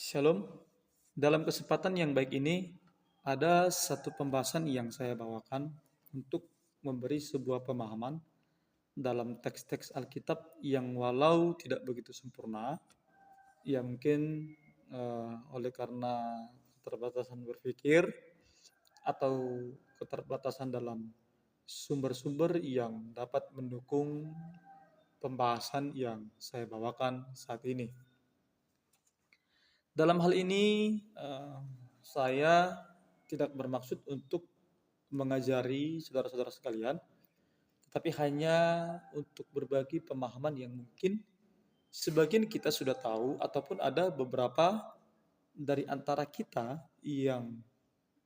Shalom, dalam kesempatan yang baik ini ada satu pembahasan yang saya bawakan untuk memberi sebuah pemahaman dalam teks-teks Alkitab yang walau tidak begitu sempurna, ya mungkin oleh karena keterbatasan berpikir atau keterbatasan dalam sumber-sumber yang dapat mendukung pembahasan yang saya bawakan saat ini. Dalam hal ini saya tidak bermaksud untuk mengajari saudara-saudara sekalian, tetapi hanya untuk berbagi pemahaman yang mungkin sebagian kita sudah tahu ataupun ada beberapa dari antara kita yang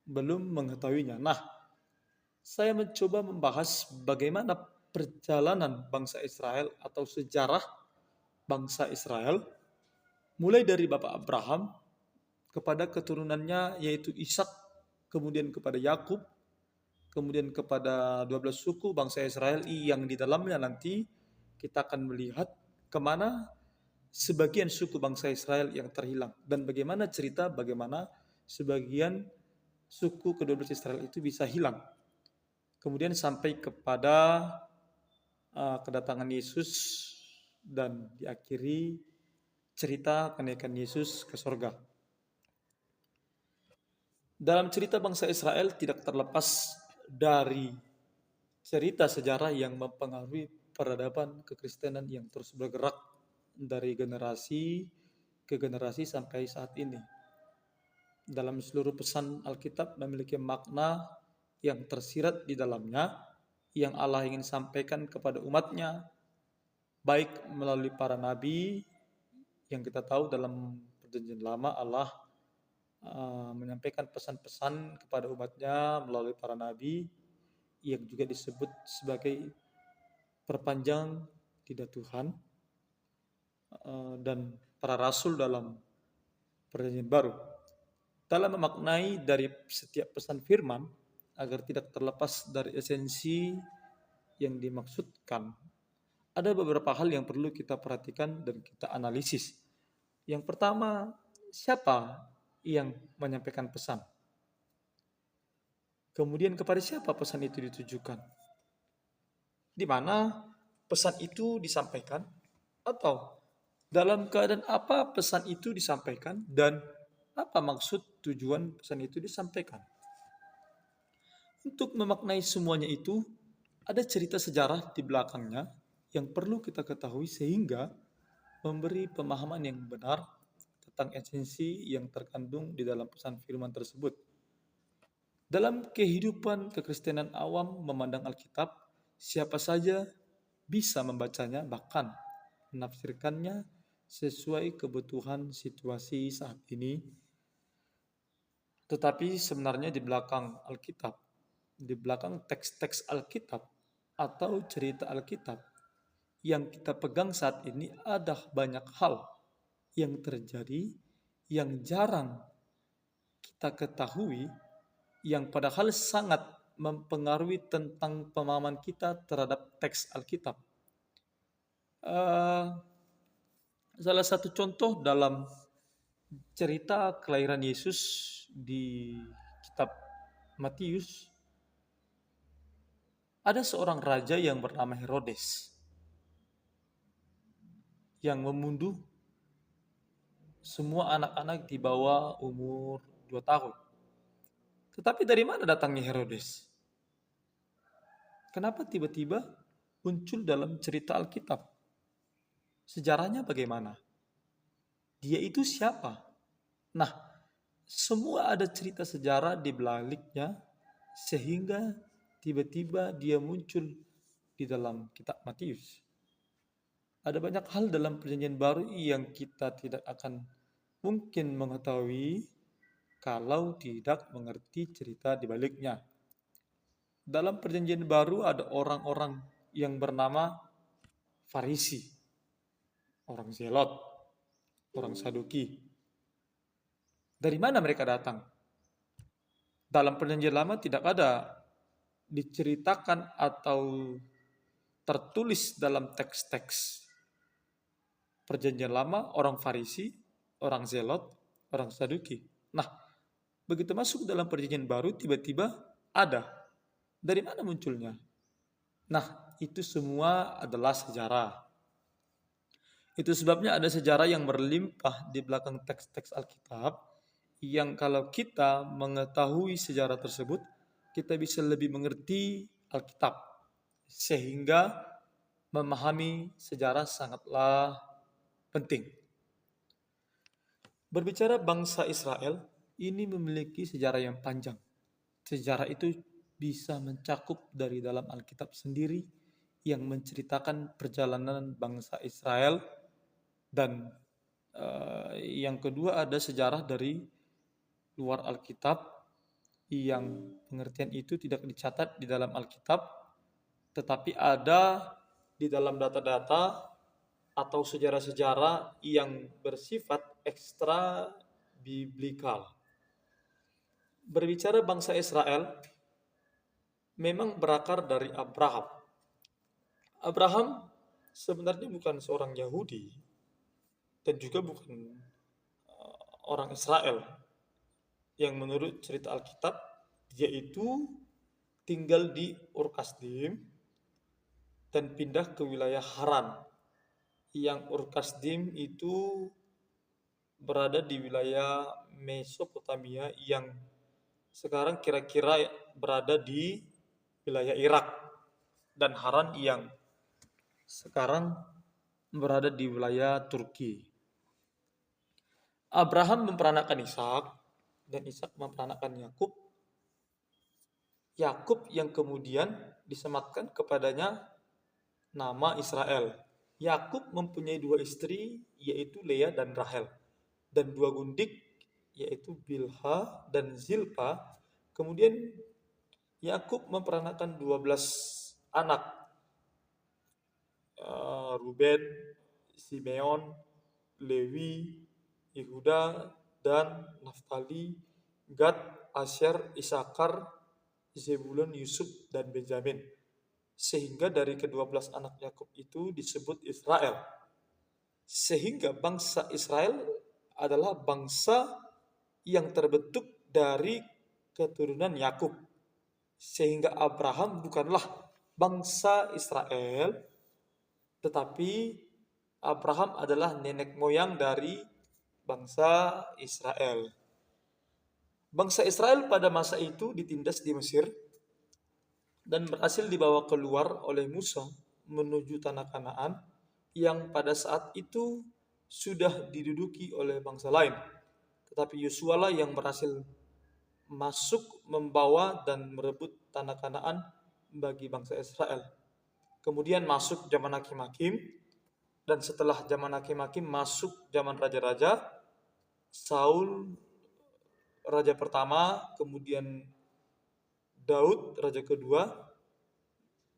belum mengetahuinya. Nah, saya mencoba membahas bagaimana perjalanan bangsa Israel atau sejarah bangsa Israel mulai dari Bapak Abraham kepada keturunannya yaitu Ishak, kemudian kepada Yakub, kemudian kepada 12 suku bangsa Israel yang di dalamnya nanti kita akan melihat kemana sebagian suku bangsa Israel yang terhilang dan bagaimana cerita bagaimana sebagian suku ke-12 Israel itu bisa hilang. Kemudian sampai kepada kedatangan Yesus dan diakhiri cerita kenaikan Yesus ke sorga. Dalam cerita bangsa Israel tidak terlepas dari cerita sejarah yang mempengaruhi peradaban kekristenan yang terus bergerak dari generasi ke generasi sampai saat ini. Dalam seluruh pesan Alkitab memiliki makna yang tersirat di dalamnya, yang Allah ingin sampaikan kepada umatnya, baik melalui para nabi, yang kita tahu dalam perjanjian lama Allah menyampaikan pesan-pesan kepada umatnya melalui para nabi yang juga disebut sebagai perpanjang lidah Tuhan, dan para rasul dalam perjanjian baru. Dalam memaknai dari setiap pesan firman agar tidak terlepas dari esensi yang dimaksudkan, ada beberapa hal yang perlu kita perhatikan dan kita analisis. Yang pertama, siapa yang menyampaikan pesan? Kemudian kepada siapa pesan itu ditujukan? Di mana pesan itu disampaikan? Atau dalam keadaan apa pesan itu disampaikan dan apa maksud tujuan pesan itu disampaikan? Untuk memaknai semuanya itu, ada cerita sejarah di belakangnya yang perlu kita ketahui sehingga memberi pemahaman yang benar tentang esensi yang terkandung di dalam pesan firman tersebut. Dalam kehidupan kekristenan awam memandang Alkitab, siapa saja bisa membacanya, bahkan menafsirkannya sesuai kebutuhan situasi saat ini. Tetapi sebenarnya di belakang Alkitab, di belakang teks-teks Alkitab atau cerita Alkitab yang kita pegang saat ini ada banyak hal yang terjadi yang jarang kita ketahui, yang padahal sangat mempengaruhi tentang pemahaman kita terhadap teks Alkitab. Salah satu contoh dalam cerita kelahiran Yesus di kitab Matius, ada seorang raja yang bernama Herodes yang membunuh semua anak-anak di bawah umur 2 tahun. Tetapi dari mana datangnya Herodes? Kenapa tiba-tiba muncul dalam cerita Alkitab? Sejarahnya bagaimana? Dia itu siapa? Nah, semua ada cerita sejarah di baliknya sehingga tiba-tiba dia muncul di dalam kitab Matius. Ada banyak hal dalam perjanjian baru yang kita tidak akan mungkin mengetahui kalau tidak mengerti cerita di baliknya. Dalam perjanjian baru ada orang-orang yang bernama Farisi, orang Zelot, orang Saduki. Dari mana mereka datang? Dalam perjanjian lama tidak ada diceritakan atau tertulis dalam teks-teks perjanjian lama orang Farisi, orang Zelot orang Saduki. Nah, begitu masuk dalam perjanjian baru tiba-tiba ada. Dari mana munculnya? Nah, itu semua adalah sejarah. Itu sebabnya ada sejarah yang berlimpah di belakang teks-teks Alkitab yang kalau kita mengetahui sejarah tersebut, kita bisa lebih mengerti Alkitab. Sehingga memahami sejarah sangatlah penting. Berbicara bangsa Israel, ini memiliki sejarah yang panjang. Sejarah itu bisa mencakup dari dalam Alkitab sendiri yang menceritakan perjalanan bangsa Israel dan yang kedua ada sejarah dari luar Alkitab yang pengertian itu tidak dicatat di dalam Alkitab tetapi ada di dalam data-data atau sejarah-sejarah yang bersifat ekstra biblikal. Berbicara bangsa Israel memang berakar dari Abraham. Abraham sebenarnya bukan seorang Yahudi dan juga bukan orang Israel yang menurut cerita Alkitab dia itu tinggal di Ur Kasdim dan pindah ke wilayah Haran yang Ur Kasdim itu berada di wilayah Mesopotamia yang sekarang kira-kira berada di wilayah Irak dan Haran yang sekarang berada di wilayah Turki. Abraham memperanakan Ishak dan Ishak memperanakan Yakub. Yakub yang kemudian disematkan kepadanya nama Israel. Yakub mempunyai dua istri yaitu Leah dan Rahel dan dua gundik yaitu Bilha dan Zilpa. Kemudian Yakub memperanakan 12 anak, Ruben, Simeon, Lewi, Yehuda, dan Naftali, Gad, Asher, Isakar, Zebulun, Yusuf, dan Benjamin. Sehingga dari ke-12 anak Yakub itu disebut Israel. Sehingga bangsa Israel adalah bangsa yang terbentuk dari keturunan Yakub. Sehingga Abraham bukanlah bangsa Israel, tetapi Abraham adalah nenek moyang dari bangsa Israel. Bangsa Israel pada masa itu ditindas di Mesir dan berhasil dibawa keluar oleh Musa menuju tanah Kanaan yang pada saat itu sudah diduduki oleh bangsa lain. Tetapi Yosua lah yang berhasil masuk membawa dan merebut tanah Kanaan bagi bangsa Israel. Kemudian masuk zaman Hakim-Hakim dan setelah zaman Hakim-Hakim masuk zaman raja-raja. Saul raja pertama, kemudian Daud raja kedua,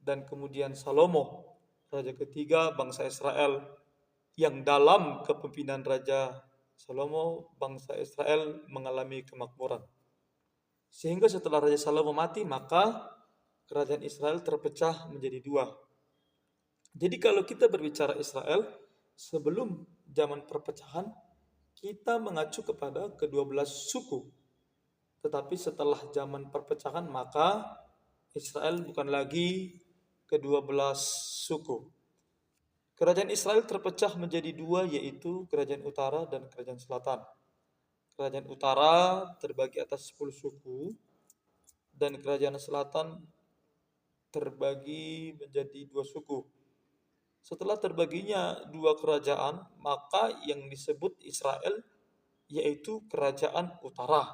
dan kemudian Salomo raja ketiga bangsa Israel, yang dalam kepemimpinan Raja Salomo bangsa Israel mengalami kemakmuran. Sehingga setelah Raja Salomo mati maka kerajaan Israel terpecah menjadi dua. Jadi kalau kita berbicara Israel sebelum zaman perpecahan kita mengacu kepada ke-12 suku. Tetapi setelah zaman perpecahan maka Israel bukan lagi ke-12 suku. Kerajaan Israel terpecah menjadi dua yaitu kerajaan utara dan kerajaan selatan. Kerajaan utara terbagi atas 10 suku dan kerajaan selatan terbagi menjadi 2 suku. Setelah terbaginya dua kerajaan, maka yang disebut Israel yaitu kerajaan utara.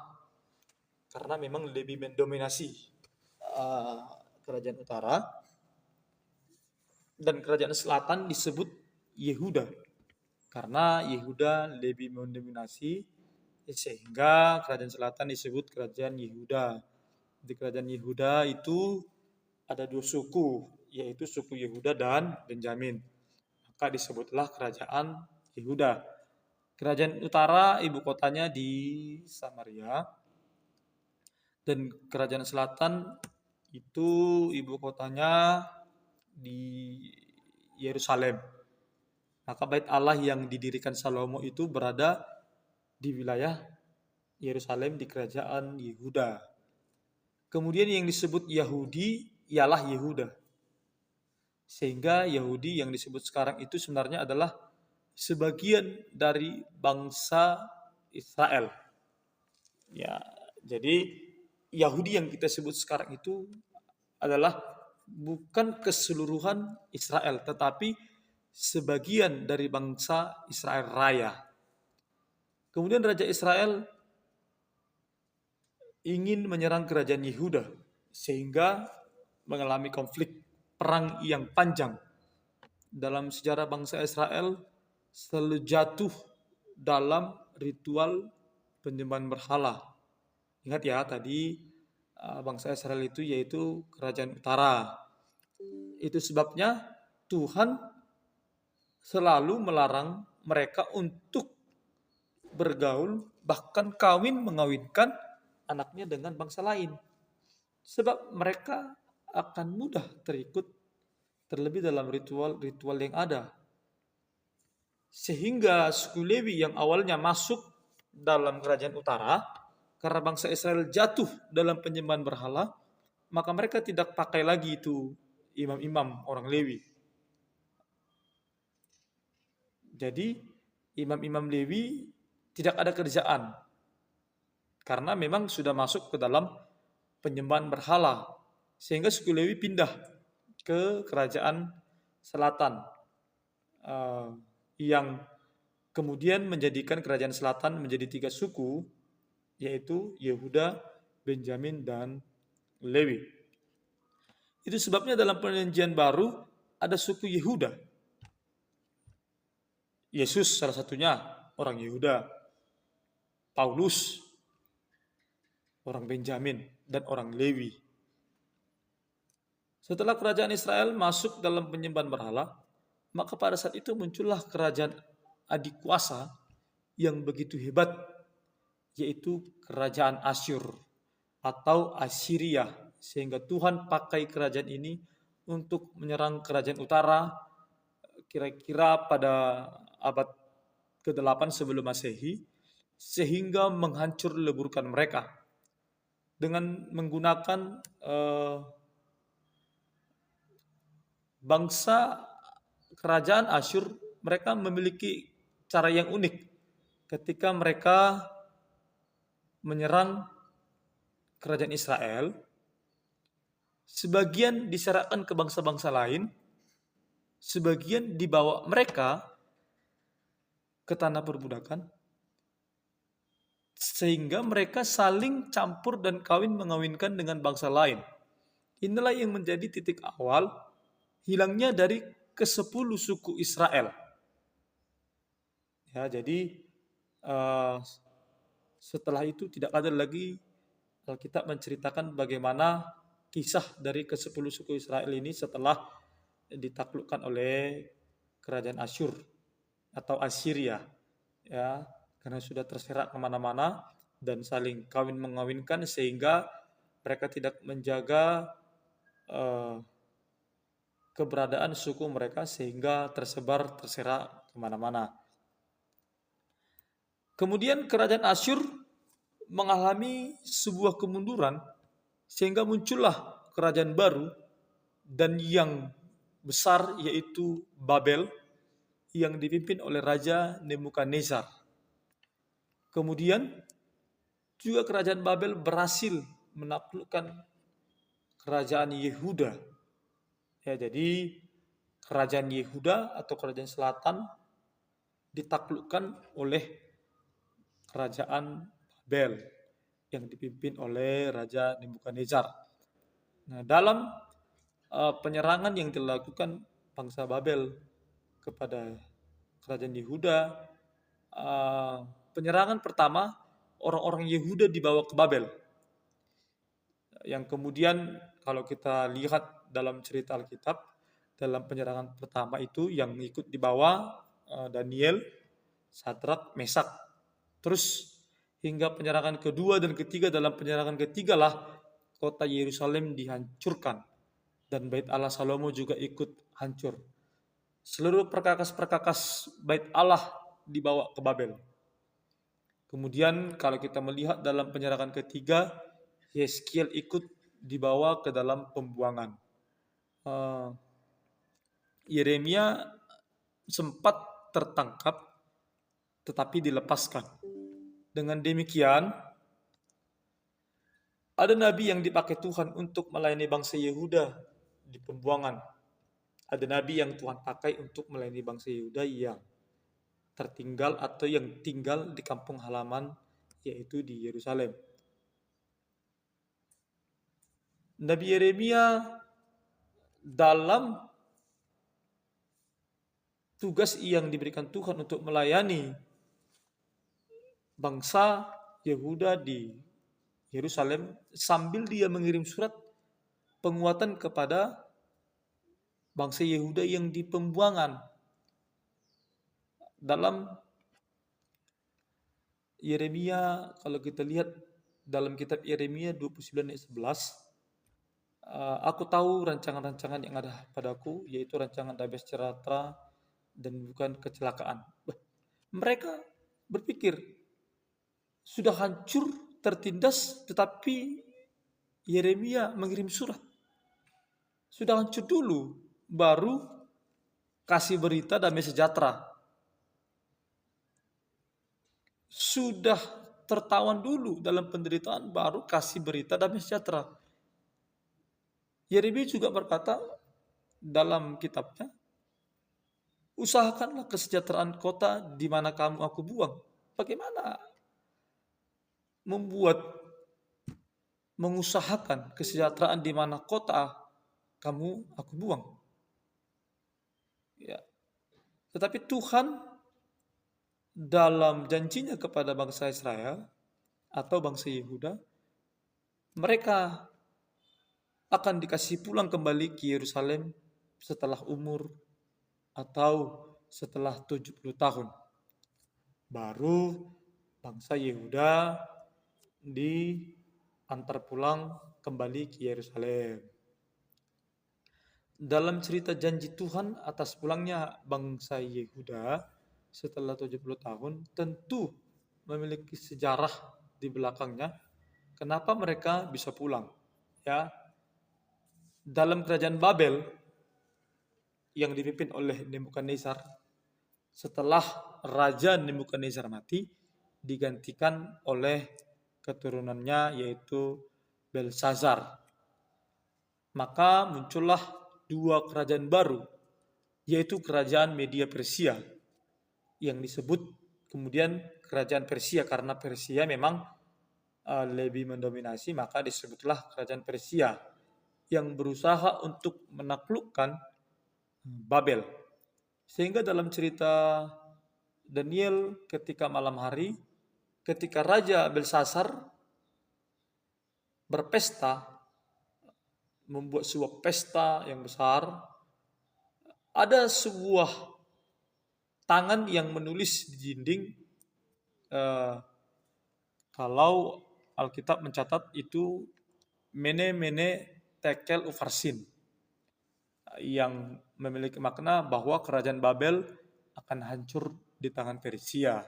Karena memang lebih mendominasi kerajaan utara. Dan kerajaan selatan disebut Yehuda. Karena Yehuda lebih mendominasi sehingga kerajaan selatan disebut kerajaan Yehuda. Di kerajaan Yehuda itu ada 2 suku, yaitu suku Yehuda dan Benjamin. Maka disebutlah kerajaan Yehuda. Kerajaan utara ibu kotanya di Samaria dan kerajaan selatan itu ibu kotanya di Yerusalem. Maka bait Allah yang didirikan Salomo itu berada di wilayah Yerusalem di kerajaan Yehuda. Kemudian yang disebut Yahudi ialah Yehuda. Sehingga Yahudi yang disebut sekarang itu sebenarnya adalah sebagian dari bangsa Israel. Ya, jadi Yahudi yang kita sebut sekarang itu adalah bukan keseluruhan Israel, tetapi sebagian dari bangsa Israel Raya. Kemudian Raja Israel ingin menyerang kerajaan Yehuda sehingga mengalami konflik perang yang panjang. Dalam sejarah bangsa Israel selalu jatuh dalam ritual penyembahan berhala. Ingat ya tadi bangsa Israel itu yaitu kerajaan utara. Itu sebabnya Tuhan selalu melarang mereka untuk bergaul, bahkan mengawinkan anaknya dengan bangsa lain. Sebab mereka akan mudah terikut terlebih dalam ritual-ritual yang ada. Sehingga suku Lewi yang awalnya masuk dalam kerajaan utara, karena bangsa Israel jatuh dalam penyembahan berhala, maka mereka tidak pakai lagi itu imam-imam orang Lewi. Jadi imam-imam Lewi tidak ada kerjaan karena memang sudah masuk ke dalam penyembahan berhala, sehingga suku Lewi pindah ke kerajaan selatan yang kemudian menjadikan kerajaan selatan menjadi 3 suku, yaitu Yehuda, Benjamin, dan Lewi. Itu sebabnya dalam perjanjian baru ada suku Yehuda. Yesus salah satunya orang Yehuda, Paulus orang Benjamin, dan orang Lewi. Setelah kerajaan Israel masuk dalam penyembahan berhala, maka pada saat itu muncullah kerajaan adik kuasa yang begitu hebat, yaitu kerajaan Asyur atau Assyria. Sehingga Tuhan pakai kerajaan ini untuk menyerang kerajaan utara kira-kira pada abad ke-8 sebelum Masehi, sehingga menghancur leburkan mereka dengan menggunakan bangsa kerajaan Asyur. Mereka memiliki cara yang unik ketika mereka menyerang kerajaan Israel. Sebagian diserahkan ke bangsa-bangsa lain, sebagian dibawa mereka ke tanah perbudakan, sehingga mereka saling campur dan mengawinkan dengan bangsa lain. Inilah yang menjadi titik awal hilangnya dari ke-10 suku Israel. Ya, jadi setelah itu tidak ada lagi Alkitab menceritakan bagaimana kisah dari ke-10 suku Israel ini setelah ditaklukkan oleh kerajaan Asyur atau Assyria, ya, karena sudah terserak kemana-mana dan saling mengawinkan sehingga mereka tidak menjaga keberadaan suku mereka sehingga terserak kemana-mana. Kemudian kerajaan Asyur mengalami sebuah kemunduran sehingga muncullah kerajaan baru dan yang besar, yaitu Babel, yang dipimpin oleh Raja Nebukadnezar. Kemudian juga kerajaan Babel berhasil menaklukkan kerajaan Yehuda. Ya, jadi kerajaan Yehuda atau kerajaan selatan ditaklukkan oleh kerajaan Babel yang dipimpin oleh Raja Nebukadnezar. Nah, dalam penyerangan yang dilakukan bangsa Babel kepada kerajaan Yehuda, penyerangan pertama orang-orang Yehuda dibawa ke Babel. Yang kemudian kalau kita lihat dalam cerita Alkitab, dalam penyerangan pertama itu yang ikut dibawa Daniel, Sadrak, Mesak. Terus hingga penyerangan kedua dan ketiga, dalam penyerangan ketiga lah kota Yerusalem dihancurkan dan Bait Allah Salomo juga ikut hancur. Seluruh perkakas-perkakas Bait Allah dibawa ke Babel. Kemudian kalau kita melihat dalam penyerangan ketiga, Yeskiel ikut dibawa ke dalam pembuangan. Yeremia sempat tertangkap tetapi dilepaskan. Dengan demikian, ada nabi yang dipakai Tuhan untuk melayani bangsa Yehuda di pembuangan. Ada nabi yang Tuhan pakai untuk melayani bangsa Yehuda yang tertinggal atau yang tinggal di kampung halaman, yaitu di Yerusalem. Nabi Yeremia dalam tugas yang diberikan Tuhan untuk melayani bangsa Yehuda di Yerusalem, sambil dia mengirim surat penguatan kepada bangsa Yehuda yang di pembuangan. Dalam Yeremia, kalau kita lihat dalam kitab Yeremia 29 ayat 11, aku tahu rancangan-rancangan yang ada padaku, yaitu rancangan damai sejahtera dan bukan kecelakaan. Mereka berpikir sudah hancur, tertindas, tetapi Yeremia mengirim surat. Sudah hancur dulu, baru kasih berita damai sejahtera. Sudah tertawan dulu dalam penderitaan, baru kasih berita damai sejahtera. Yeremia juga berkata dalam kitabnya, usahakanlah kesejahteraan kota di mana kamu aku buang. Bagaimana mengusahakan kesejahteraan di mana kota kamu aku buang? Ya. Tetapi Tuhan dalam janjinya kepada bangsa Israel atau bangsa Yehuda, mereka akan dikasih pulang kembali ke Yerusalem setelah umur atau setelah 70 tahun. Baru bangsa Yehuda diantar pulang kembali ke Yerusalem. Dalam cerita janji Tuhan atas pulangnya bangsa Yehuda setelah 70 tahun, tentu memiliki sejarah di belakangnya kenapa mereka bisa pulang. Ya, dalam kerajaan Babel yang dipimpin oleh Nebukadnezar, setelah Raja Nebukadnezar mati, digantikan oleh keturunannya yaitu Belsazar. Maka muncullah dua kerajaan baru, yaitu kerajaan Media Persia, yang disebut kemudian kerajaan Persia karena Persia memang lebih mendominasi, maka disebutlah kerajaan Persia yang berusaha untuk menaklukkan Babel. Sehingga dalam cerita Daniel ketika malam hari, ketika Raja Belsasar berpesta, membuat sebuah pesta yang besar, ada sebuah tangan yang menulis di dinding, kalau Alkitab mencatat itu Mene Mene Tekel Ufarsin, yang memiliki makna bahwa kerajaan Babel akan hancur di tangan Persia.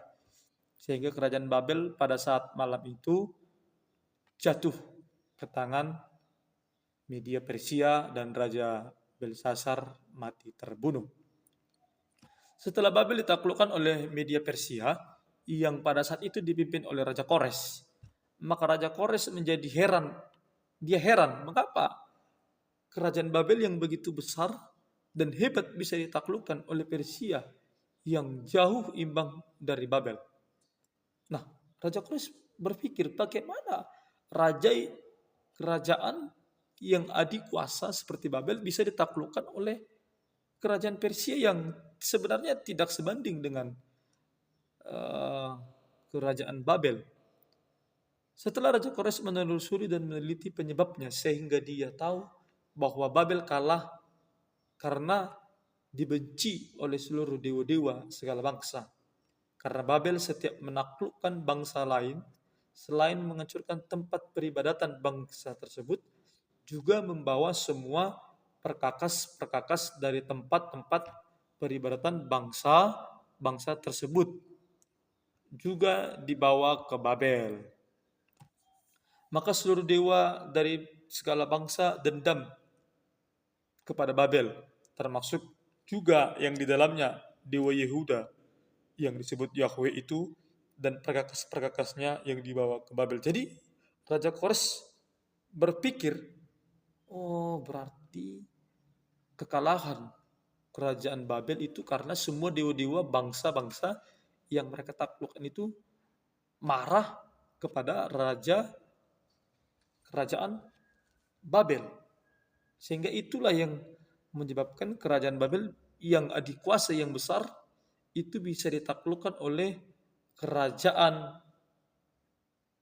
Sehingga kerajaan Babel pada saat malam itu jatuh ke tangan Media Persia dan Raja Belsasar mati terbunuh. Setelah Babel ditaklukkan oleh Media Persia yang pada saat itu dipimpin oleh Raja Kores, maka Raja Kores menjadi heran. Dia heran, mengapa kerajaan Babel yang begitu besar dan hebat bisa ditaklukkan oleh Persia yang jauh imbang dari Babel. Nah, Raja Kores berpikir bagaimana kerajaan yang adikuasa seperti Babel bisa ditaklukkan oleh kerajaan Persia yang sebenarnya tidak sebanding dengan kerajaan Babel. Setelah Raja Kores menelusuri dan meneliti penyebabnya, sehingga dia tahu bahwa Babel kalah karena dibenci oleh seluruh dewa-dewa segala bangsa. Karena Babel setiap menaklukkan bangsa lain, selain menghancurkan tempat peribadatan bangsa tersebut, juga membawa semua perkakas-perkakas dari tempat-tempat peribadatan bangsa tersebut. juga dibawa ke Babel. Maka seluruh dewa dari segala bangsa dendam kepada Babel, termasuk juga yang di dalamnya dewa Yehuda yang disebut Yahweh itu dan perkakas-perkakasnya yang dibawa ke Babel. Jadi Raja Kores berpikir, oh berarti kekalahan kerajaan Babel itu karena semua dewa-dewa bangsa-bangsa yang mereka taklukkan itu marah kepada raja kerajaan Babel. Sehingga itulah yang menyebabkan kerajaan Babel yang adikuasa yang besar itu bisa ditaklukkan oleh kerajaan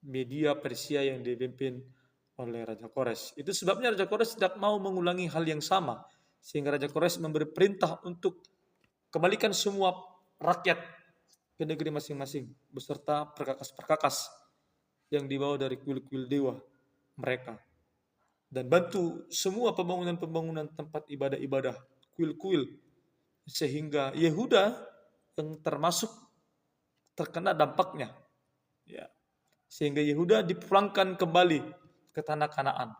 Media Persia yang dipimpin oleh Raja Kores. Itu sebabnya Raja Kores tidak mau mengulangi hal yang sama. Sehingga Raja Kores memberi perintah untuk kembalikan semua rakyat ke negeri masing-masing beserta perkakas-perkakas yang dibawa dari kuil-kuil dewa mereka. Dan bantu semua pembangunan-pembangunan tempat ibadah-ibadah, kuil-kuil, sehingga Yehuda yang termasuk terkena dampaknya. Ya. Sehingga Yehuda dipulangkan kembali ke tanah Kanaan.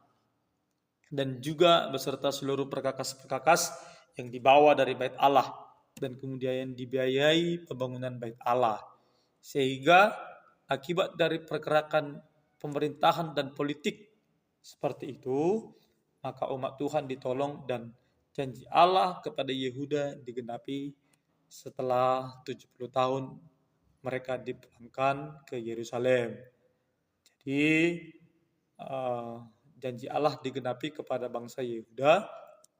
Dan juga beserta seluruh perkakas-perkakas yang dibawa dari Bait Allah dan kemudian dibiayai pembangunan Bait Allah. Sehingga akibat dari pergerakan pemerintahan dan politik seperti itu, maka umat Tuhan ditolong dan janji Allah kepada Yehuda digenapi setelah 70 tahun mereka dipulangkan ke Yerusalem. Jadi janji Allah digenapi kepada bangsa Yehuda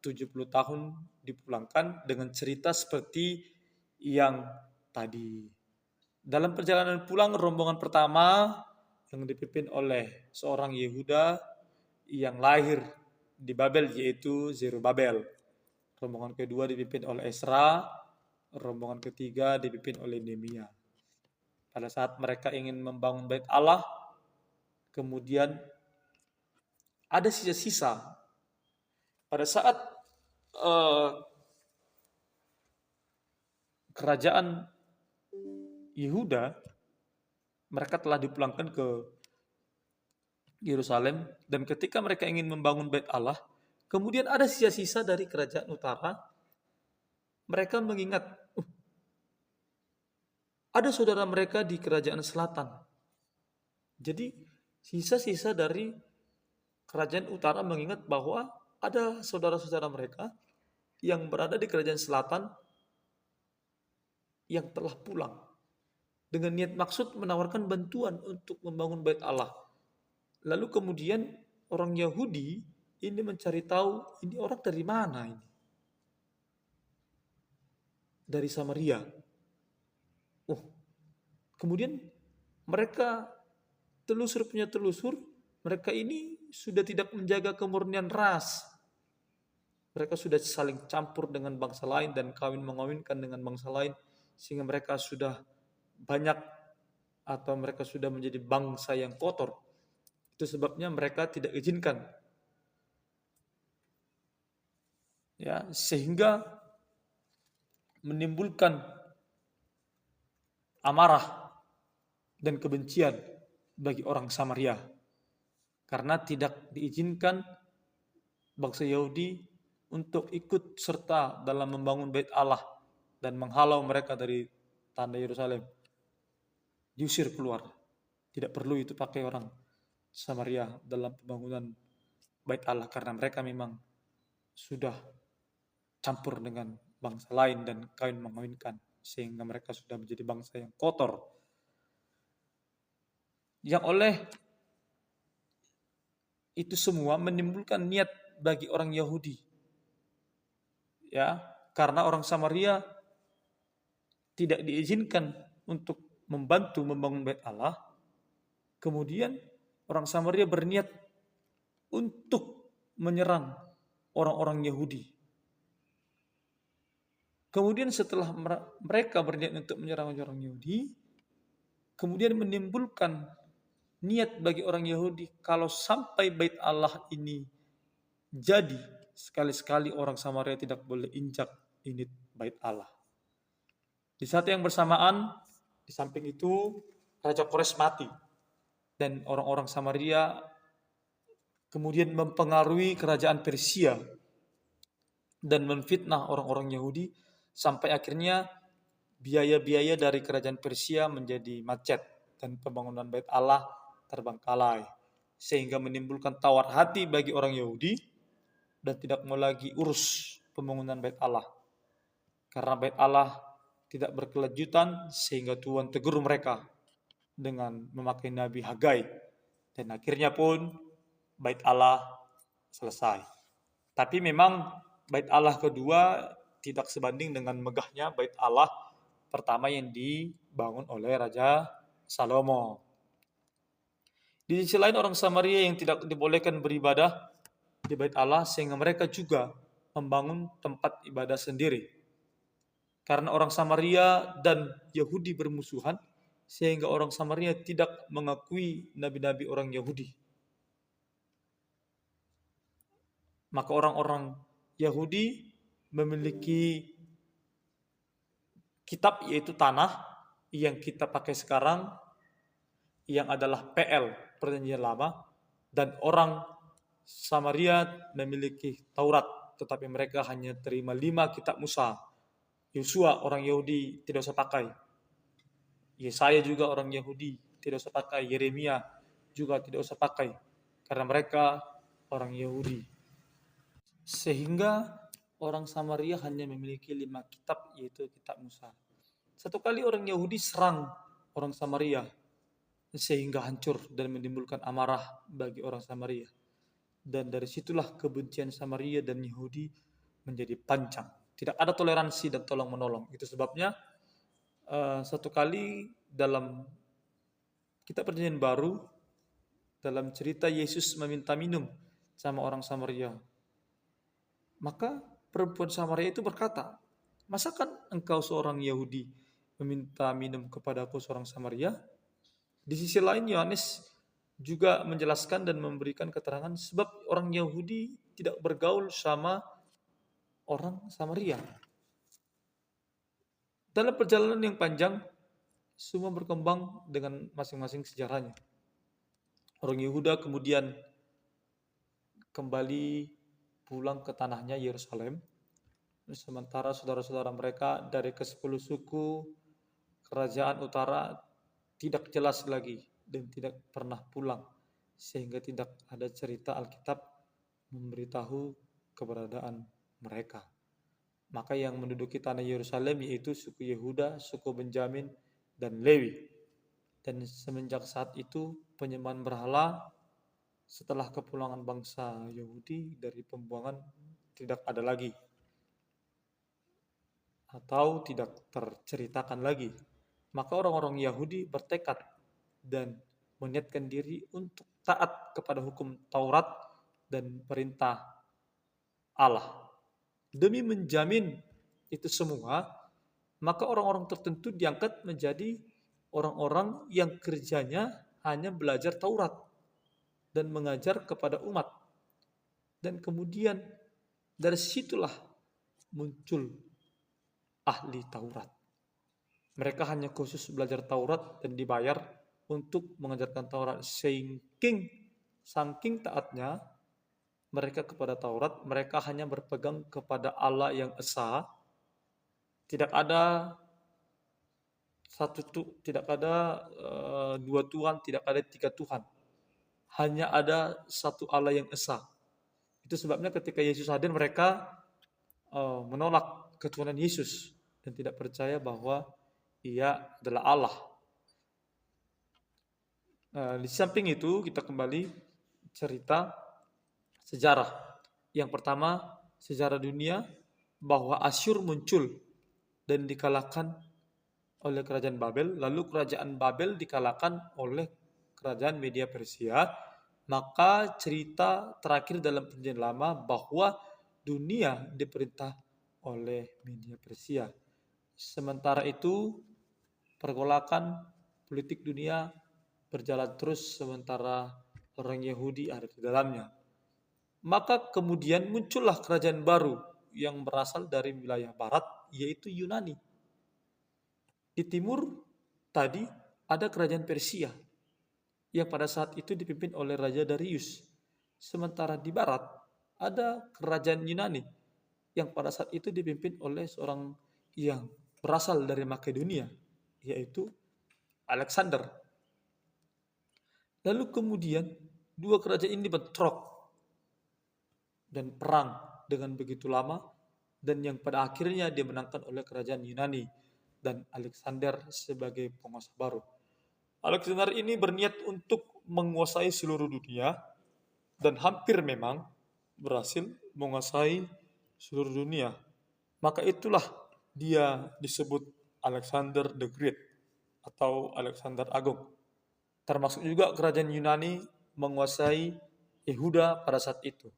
70 tahun dipulangkan dengan cerita seperti yang tadi. Dalam perjalanan pulang rombongan pertama yang dipimpin oleh seorang Yehuda yang lahir di Babel yaitu Zerubabel. Rombongan kedua dipimpin oleh Esra, rombongan ketiga dipimpin oleh Nehemia. Pada saat mereka ingin membangun Bait Allah, kemudian ada sisa-sisa. Pada saat kerajaan Yehuda, mereka telah dipulangkan ke Yerusalem, dan ketika mereka ingin membangun Bait Allah, kemudian ada sisa-sisa dari kerajaan utara. Mereka mengingat, ada saudara mereka di kerajaan selatan. Jadi sisa-sisa dari kerajaan utara mengingat bahwa ada saudara-saudara mereka yang berada di kerajaan selatan yang telah pulang dengan niat maksud menawarkan bantuan untuk membangun Bait Allah. Lalu kemudian orang Yahudi ini mencari tahu ini orang dari mana ini. Dari Samaria. Kemudian mereka telusur punya telusur, mereka ini sudah tidak menjaga kemurnian ras. Mereka sudah saling campur dengan bangsa lain dan kawin mengawinkan dengan bangsa lain, sehingga mereka sudah banyak atau mereka sudah menjadi bangsa yang kotor. Itu sebabnya mereka tidak izinkan. Ya, sehingga menimbulkan amarah dan kebencian bagi orang Samaria. Karena tidak diizinkan bangsa Yahudi untuk ikut serta dalam membangun Bait Allah dan menghalau mereka dari tanah Yerusalem. Diusir keluar. Tidak perlu itu pakai orang Samaria dalam pembangunan Bait Allah karena mereka memang sudah campur dengan bangsa lain dan kawin mengawinkan sehingga mereka sudah menjadi bangsa yang kotor. Yang oleh itu semua menimbulkan niat bagi orang Yahudi. Ya, karena orang Samaria tidak diizinkan untuk membantu membangun Bait Allah. Kemudian orang Samaria berniat untuk menyerang orang-orang Yahudi. Kemudian setelah mereka berniat untuk menyerang orang Yahudi, kemudian menimbulkan niat bagi orang Yahudi kalau sampai Bait Allah ini jadi, sekali-sekali orang Samaria tidak boleh injak ini Bait Allah. Di saat yang bersamaan, Di samping itu, Raja Kores mati dan orang-orang Samaria kemudian mempengaruhi kerajaan Persia dan memfitnah orang-orang Yahudi sampai akhirnya biaya-biaya dari kerajaan Persia menjadi macet dan pembangunan Bait Allah terbengkalai sehingga menimbulkan tawar hati bagi orang Yahudi dan tidak mau lagi urus pembangunan Bait Allah karena Bait Allah tidak berkelanjutan sehingga Tuhan tegur mereka dengan memakai Nabi Hagai dan akhirnya pun Bait Allah selesai. Tapi memang Bait Allah kedua tidak sebanding dengan megahnya Bait Allah pertama yang dibangun oleh Raja Salomo. Di sisi lain orang Samaria yang tidak dibolehkan beribadah di Bait Allah sehingga mereka juga membangun tempat ibadah sendiri. Karena orang Samaria dan Yahudi bermusuhan sehingga orang Samaria tidak mengakui nabi-nabi orang Yahudi. Maka orang-orang Yahudi memiliki kitab yaitu tanah yang kita pakai sekarang yang adalah PL Perjanjian Lama dan orang Samaria memiliki Taurat tetapi mereka hanya terima 5 kitab Musa. Yosua orang Yahudi tidak usah pakai. Yesaya juga orang Yahudi tidak usah pakai. Yeremia juga tidak usah pakai karena mereka orang Yahudi. Sehingga orang Samaria hanya memiliki 5 kitab yaitu kitab Musa. Satu kali orang Yahudi serang orang Samaria sehingga hancur dan menimbulkan amarah bagi orang Samaria. Dan dari situlah kebencian Samaria dan Yahudi menjadi panjang. Tidak ada toleransi dan tolong menolong. Itu sebabnya satu kali dalam kitab Perjanjian Baru dalam cerita Yesus meminta minum sama orang Samaria. Maka perempuan Samaria itu berkata, masakan engkau seorang Yahudi meminta minum kepadaku seorang Samaria? Di sisi lain Yohanes juga menjelaskan dan memberikan keterangan sebab orang Yahudi tidak bergaul sama orang Samaria. Dalam perjalanan yang panjang, semua berkembang dengan masing-masing sejarahnya. Orang Yehuda kemudian kembali pulang ke tanahnya Yerusalem. Sementara saudara-saudara mereka dari ke-10 suku kerajaan utara tidak jelas lagi dan tidak pernah pulang. Sehingga tidak ada cerita Alkitab memberitahu keberadaan mereka. Maka yang menduduki tanah Yerusalem yaitu suku Yehuda, suku Benjamin, dan Lewi. Dan semenjak saat itu penyembahan berhala setelah kepulangan bangsa Yahudi dari pembuangan tidak ada lagi atau tidak terceritakan lagi. Maka orang-orang Yahudi bertekad dan meniatkan diri untuk taat kepada hukum Taurat dan perintah Allah. Demi menjamin itu semua, maka orang-orang tertentu diangkat menjadi orang-orang yang kerjanya hanya belajar Taurat dan mengajar kepada umat. Dan kemudian dari situlah muncul ahli Taurat. Mereka hanya khusus belajar Taurat dan dibayar untuk mengajarkan Taurat. Saking taatnya mereka kepada Taurat, mereka hanya berpegang kepada Allah yang esa. Tidak ada dua Tuhan, tidak ada 3 Tuhan. Hanya ada satu Allah yang esa. Itu sebabnya ketika Yesus hadir mereka menolak ketuhanan Yesus dan tidak percaya bahwa Ia adalah Allah. Di samping itu kita kembali cerita sejarah. Yang pertama, sejarah dunia bahwa Asyur muncul dan dikalahkan oleh kerajaan Babel, lalu kerajaan Babel dikalahkan oleh kerajaan Media Persia. Maka cerita terakhir dalam Perjanjian Lama bahwa dunia diperintah oleh Media Persia. Sementara itu pergolakan politik dunia berjalan terus sementara orang Yahudi ada di dalamnya. Maka kemudian muncullah kerajaan baru yang berasal dari wilayah barat, yaitu Yunani. Di timur tadi ada kerajaan Persia yang pada saat itu dipimpin oleh Raja Darius. Sementara di barat ada kerajaan Yunani yang pada saat itu dipimpin oleh seorang yang berasal dari Makedonia, yaitu Alexander. Lalu kemudian dua kerajaan ini bentrok dan perang dengan begitu lama, dan yang pada akhirnya dimenangkan oleh kerajaan Yunani dan Alexander sebagai penguasa baru. Alexander ini berniat untuk menguasai seluruh dunia dan hampir memang berhasil menguasai seluruh dunia. Maka itulah dia disebut Alexander the Great atau Alexander Agung. Termasuk juga kerajaan Yunani menguasai Yehuda pada saat itu.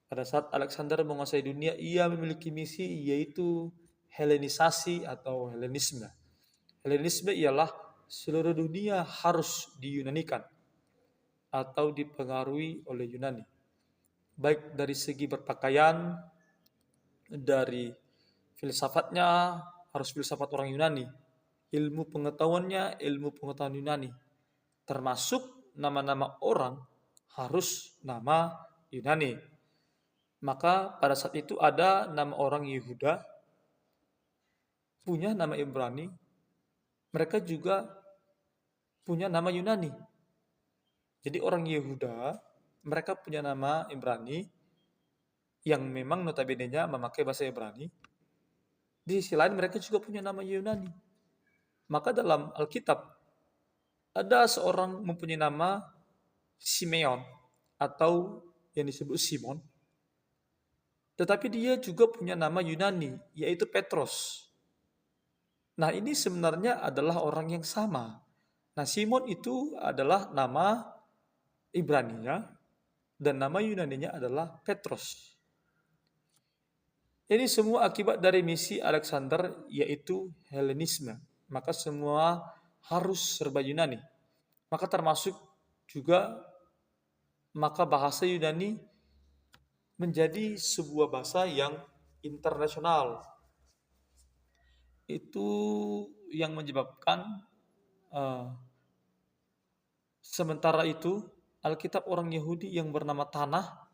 Pada saat Alexander menguasai dunia, ia memiliki misi yaitu Helenisasi atau Helenisme. Helenisme ialah seluruh dunia harus diyunanikan atau dipengaruhi oleh Yunani. Baik dari segi berpakaian, dari filsafatnya harus filsafat orang Yunani. Ilmu pengetahuannya, ilmu pengetahuan Yunani. Termasuk nama-nama orang harus nama Yunani. Maka pada saat itu ada nama orang Yehuda, punya nama Ibrani, mereka juga punya nama Yunani. Jadi orang Yehuda, mereka punya nama Ibrani, yang memang notabene-nya memakai bahasa Ibrani. Di sisi lain mereka juga punya nama Yunani. Maka dalam Alkitab, ada seorang mempunyai nama Simeon, atau yang disebut Simon. Tetapi dia juga punya nama Yunani, yaitu Petros. Nah ini sebenarnya adalah orang yang sama. Nah Simon itu adalah nama Ibraninya, dan nama Yunaninya adalah Petros. Ini semua akibat dari misi Alexander, yaitu Helenisme. Maka semua harus serba Yunani. Maka termasuk juga maka bahasa Yunani menjadi sebuah bahasa yang internasional. Itu yang menyebabkan sementara itu Alkitab orang Yahudi yang bernama Tanah,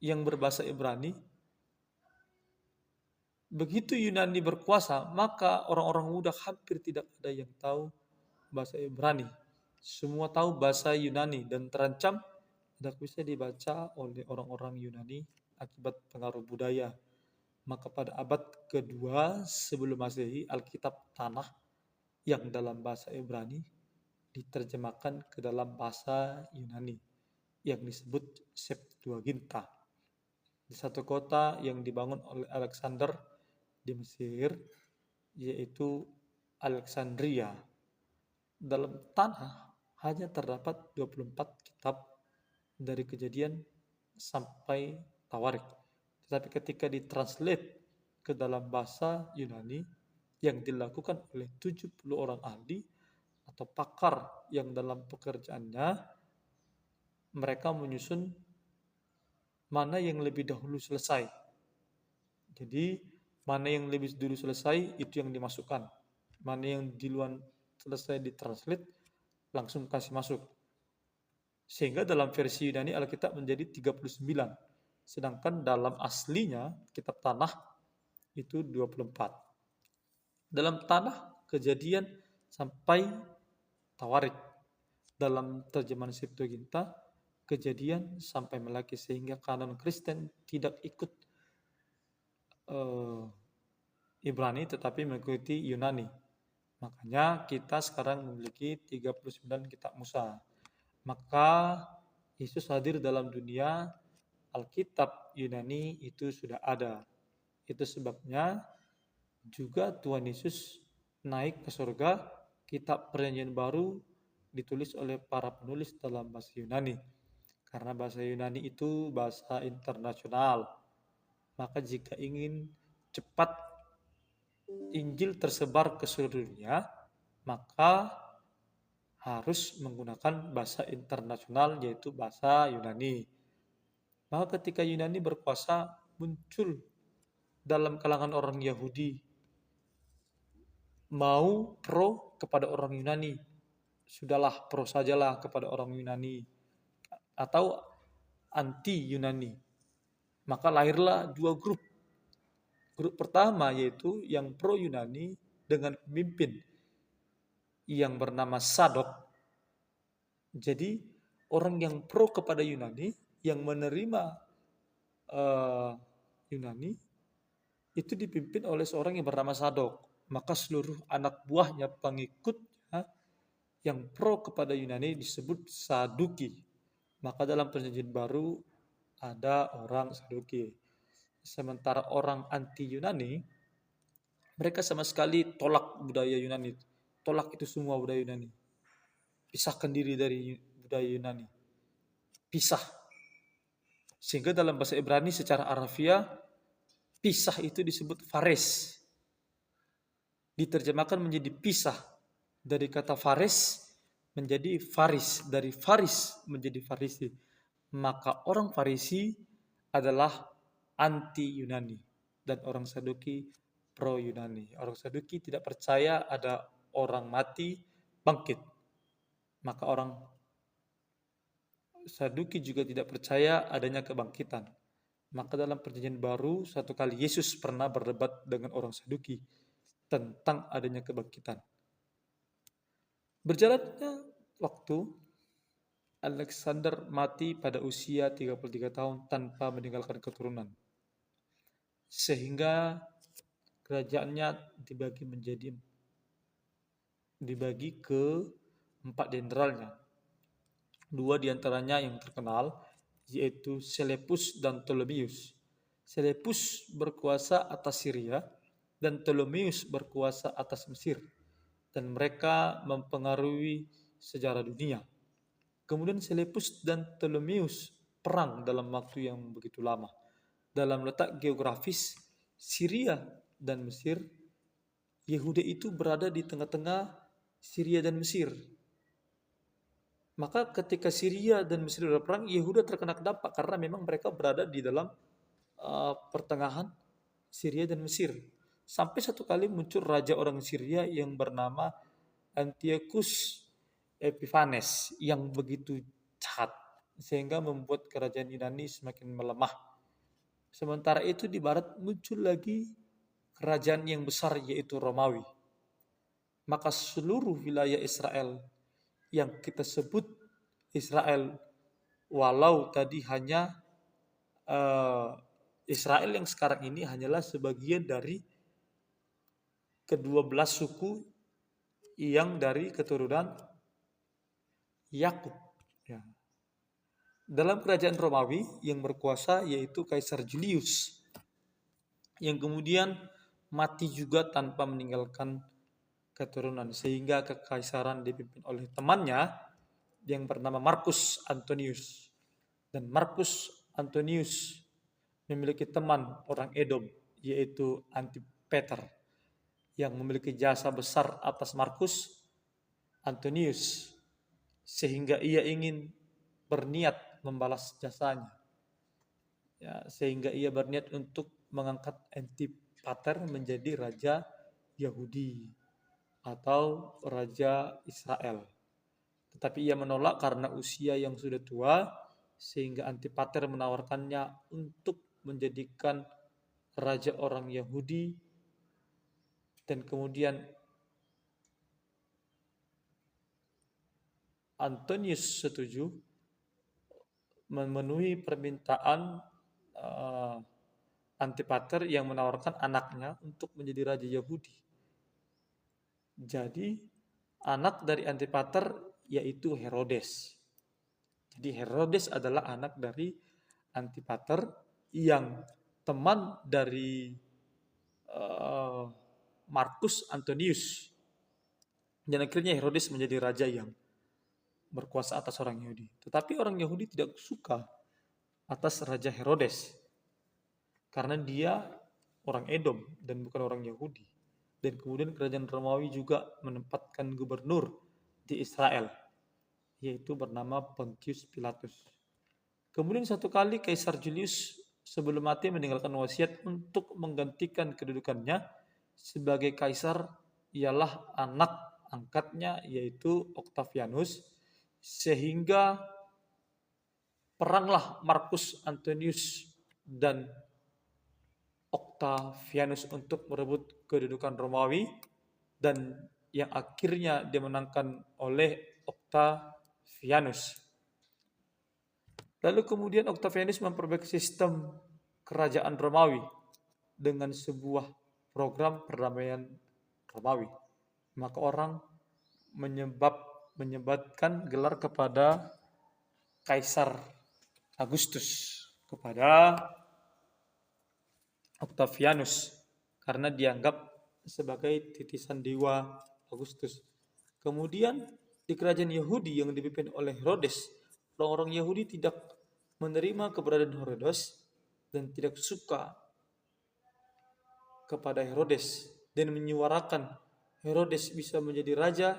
yang berbahasa Ibrani, begitu Yunani berkuasa, maka orang-orang muda hampir tidak ada yang tahu bahasa Ibrani. Semua tahu bahasa Yunani dan terancam tidak bisa dibaca oleh orang-orang Yunani akibat pengaruh budaya. Maka pada abad kedua sebelum Masehi, Alkitab Tanah yang dalam bahasa Ibrani diterjemahkan ke dalam bahasa Yunani yang disebut Septuaginta. Di satu kota yang dibangun oleh Alexander di Mesir, yaitu Alexandria. Dalam tanah hanya terdapat 24 kitab dari Kejadian sampai Tawarik. Tetapi ketika ditranslate ke dalam bahasa Yunani yang dilakukan oleh 70 orang ahli atau pakar yang dalam pekerjaannya, mereka menyusun mana yang lebih dahulu selesai. Jadi mana yang lebih dulu selesai itu yang dimasukkan. Mana yang duluan selesai ditranslate langsung kasih masuk. Sehingga dalam versi Yunani Alkitab menjadi 39. Sedangkan dalam aslinya kitab Tanah itu 24. Dalam Tanah Kejadian sampai Tawarik. Dalam terjemahan Septuaginta Kejadian sampai Malaki, sehingga kanon Kristen tidak ikut Ibrani tetapi mengikuti Yunani. Makanya kita sekarang memiliki 39 kitab Musa. Maka Yesus hadir dalam dunia, Alkitab Yunani itu sudah ada. Itu sebabnya juga Tuhan Yesus naik ke surga, kitab Perjanjian Baru ditulis oleh para penulis dalam bahasa Yunani. Karena bahasa Yunani itu bahasa internasional. Maka jika ingin cepat Injil tersebar ke seluruh dunia, maka harus menggunakan bahasa internasional, yaitu bahasa Yunani. Maka ketika Yunani berkuasa, muncul dalam kalangan orang Yahudi mau pro kepada orang Yunani, sudahlah pro sajalah kepada orang Yunani, atau anti Yunani. Maka lahirlah dua grup. Grup pertama yaitu yang pro Yunani dengan pemimpin yang bernama Sadok. Jadi orang yang pro kepada Yunani, yang menerima Yunani, itu dipimpin oleh seorang yang bernama Sadok. Maka seluruh anak buahnya, pengikutnya yang pro kepada Yunani disebut Saduki. Maka dalam perjanjian baru ada orang Saduki. Sementara orang anti Yunani, mereka sama sekali tolak budaya Yunani. Tolak itu semua budaya Yunani. Pisahkan diri dari budaya Yunani. Pisah. Sehingga dalam bahasa Ibrani secara Arabiah, pisah itu disebut fares. Diterjemahkan menjadi pisah. Dari kata fares menjadi faris. Dari faris menjadi farisi. Maka orang Farisi adalah anti Yunani. Dan orang Saduki pro Yunani. Orang Saduki tidak percaya ada orang mati bangkit. Maka orang Saduki juga tidak percaya adanya kebangkitan. Maka dalam perjanjian baru, satu kali Yesus pernah berdebat dengan orang Saduki tentang adanya kebangkitan. Berjalannya waktu, Alexander mati pada usia 33 tahun tanpa meninggalkan keturunan. Sehingga kerajaannya dibagi ke 4 jenderalnya. 2 diantaranya yang terkenal, yaitu Selepus dan Ptolemeus. Selepus berkuasa atas Syria dan Ptolemeus berkuasa atas Mesir. Dan mereka mempengaruhi sejarah dunia. Kemudian Selepus dan Ptolemeus perang dalam waktu yang begitu lama. Dalam letak geografis Syria dan Mesir, Yehuda itu berada di tengah-tengah Syria dan Mesir. Maka ketika Syria dan Mesir berperang, Yehuda terkena dampak karena memang mereka berada di dalam pertengahan Syria dan Mesir. Sampai satu kali muncul raja orang Syria yang bernama Antiochus Epiphanes yang begitu jahat sehingga membuat kerajaan Yunani semakin melemah. Sementara itu di barat muncul lagi kerajaan yang besar yaitu Romawi. Maka seluruh wilayah Israel yang kita sebut Israel, walau tadi hanya Israel yang sekarang ini hanyalah sebagian dari ke-12 suku yang dari keturunan Yakub. Ya. Dalam kerajaan Romawi yang berkuasa yaitu Kaisar Julius, yang kemudian mati juga tanpa meninggalkan keturunan, sehingga kekaisaran dipimpin oleh temannya yang bernama Marcus Antonius. Dan Marcus Antonius memiliki teman orang Edom yaitu Antipater yang memiliki jasa besar atas Marcus Antonius, sehingga ia ingin berniat membalas jasanya. Ya, sehingga ia berniat untuk mengangkat Antipater menjadi raja Yahudi atau raja Israel. Tetapi ia menolak karena usia yang sudah tua, sehingga Antipater menawarkannya untuk menjadikan raja orang Yahudi, dan kemudian Antonius setuju memenuhi permintaan Antipater yang menawarkan anaknya untuk menjadi raja Yahudi. Jadi anak dari Antipater yaitu Herodes. Jadi Herodes adalah anak dari Antipater yang teman dari Marcus Antonius. Dan akhirnya Herodes menjadi raja yang berkuasa atas orang Yahudi. Tetapi orang Yahudi tidak suka atas Raja Herodes karena dia orang Edom dan bukan orang Yahudi. Dan kemudian kerajaan Romawi juga menempatkan gubernur di Israel, yaitu bernama Pontius Pilatus. Kemudian satu kali Kaisar Julius sebelum mati meninggalkan wasiat untuk menggantikan kedudukannya sebagai kaisar ialah anak angkatnya yaitu Octavianus, sehingga peranglah Marcus Antonius dan Octavianus untuk merebut kedudukan Romawi, dan yang akhirnya dimenangkan oleh Octavianus. Lalu kemudian Octavianus memperbaiki sistem kerajaan Romawi dengan sebuah program perdamaian Romawi. Maka orang menyebatkan gelar kepada Kaisar Agustus, kepada Octavianus, karena dianggap sebagai titisan dewa Agustus. Kemudian di kerajaan Yahudi yang dipimpin oleh Herodes, orang-orang Yahudi tidak menerima keberadaan Herodes dan tidak suka kepada Herodes dan menyuarakan Herodes bisa menjadi raja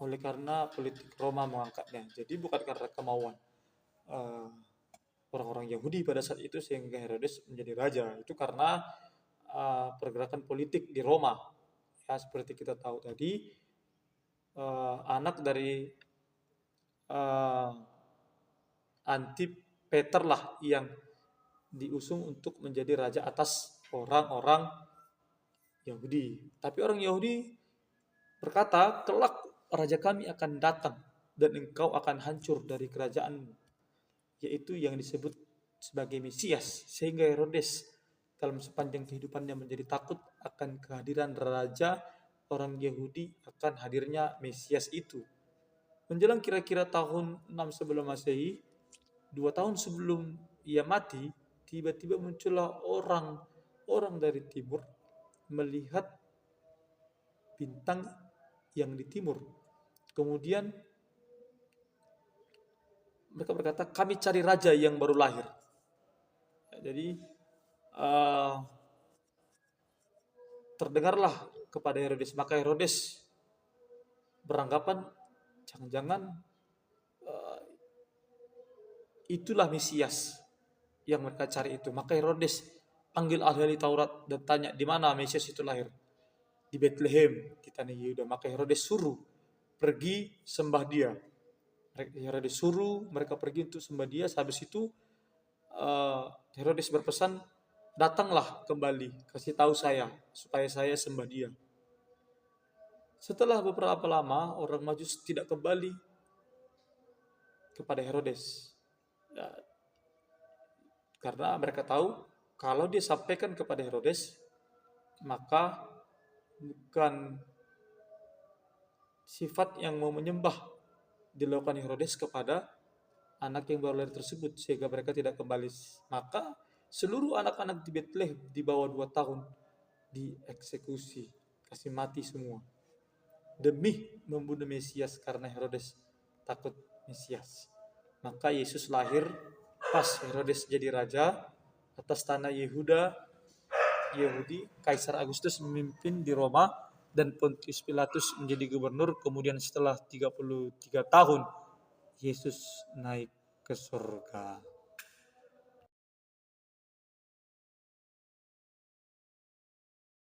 oleh karena politik Roma mengangkatnya. Jadi bukan karena kemauan orang-orang Yahudi pada saat itu sehingga Herodes menjadi raja, itu karena pergerakan politik di Roma. Ya, seperti kita tahu tadi, anak dari Antipater lah yang diusung untuk menjadi raja atas orang-orang Yahudi. Tapi orang Yahudi berkata, kelak raja kami akan datang dan engkau akan hancur dari kerajaanmu, yaitu yang disebut sebagai Mesias. Sehingga Herodes dalam sepanjang kehidupannya menjadi takut akan kehadiran raja orang Yahudi, akan hadirnya Mesias itu. Menjelang kira-kira tahun 6 sebelum Masehi, 2 tahun sebelum ia mati, tiba-tiba muncullah orang dari timur melihat bintang yang di timur. Kemudian mereka berkata, kami cari raja yang baru lahir. Jadi terdengarlah kepada Herodes. Maka Herodes beranggapan jangan-jangan itulah Mesias yang mereka cari itu. Maka Herodes panggil ahli Taurat dan tanya, di mana Mesias itu lahir? Di Bethlehem, di tanah Yehuda. Maka Herodes suruh pergi sembah dia. Herodes suruh mereka pergi untuk sembah dia. Habis itu Herodes berpesan, datanglah kembali, kasih tahu saya supaya saya sembah dia. Setelah beberapa lama, orang Majus tidak kembali kepada Herodes, ya, karena mereka tahu kalau dia sampaikan kepada Herodes, maka bukan sifat yang mau menyembah dilakukan Herodes kepada anak yang baru lahir tersebut, sehingga mereka tidak kembali. Maka seluruh anak-anak di Bethlehem di bawah 2 tahun dieksekusi, kasih mati semua, demi membunuh Mesias, karena Herodes takut Mesias. Maka Yesus lahir pas Herodes jadi raja atas tanah Yahudi. Kaisar Agustus memimpin di Roma dan Pontius Pilatus menjadi gubernur. Kemudian setelah 33 tahun Yesus naik ke surga.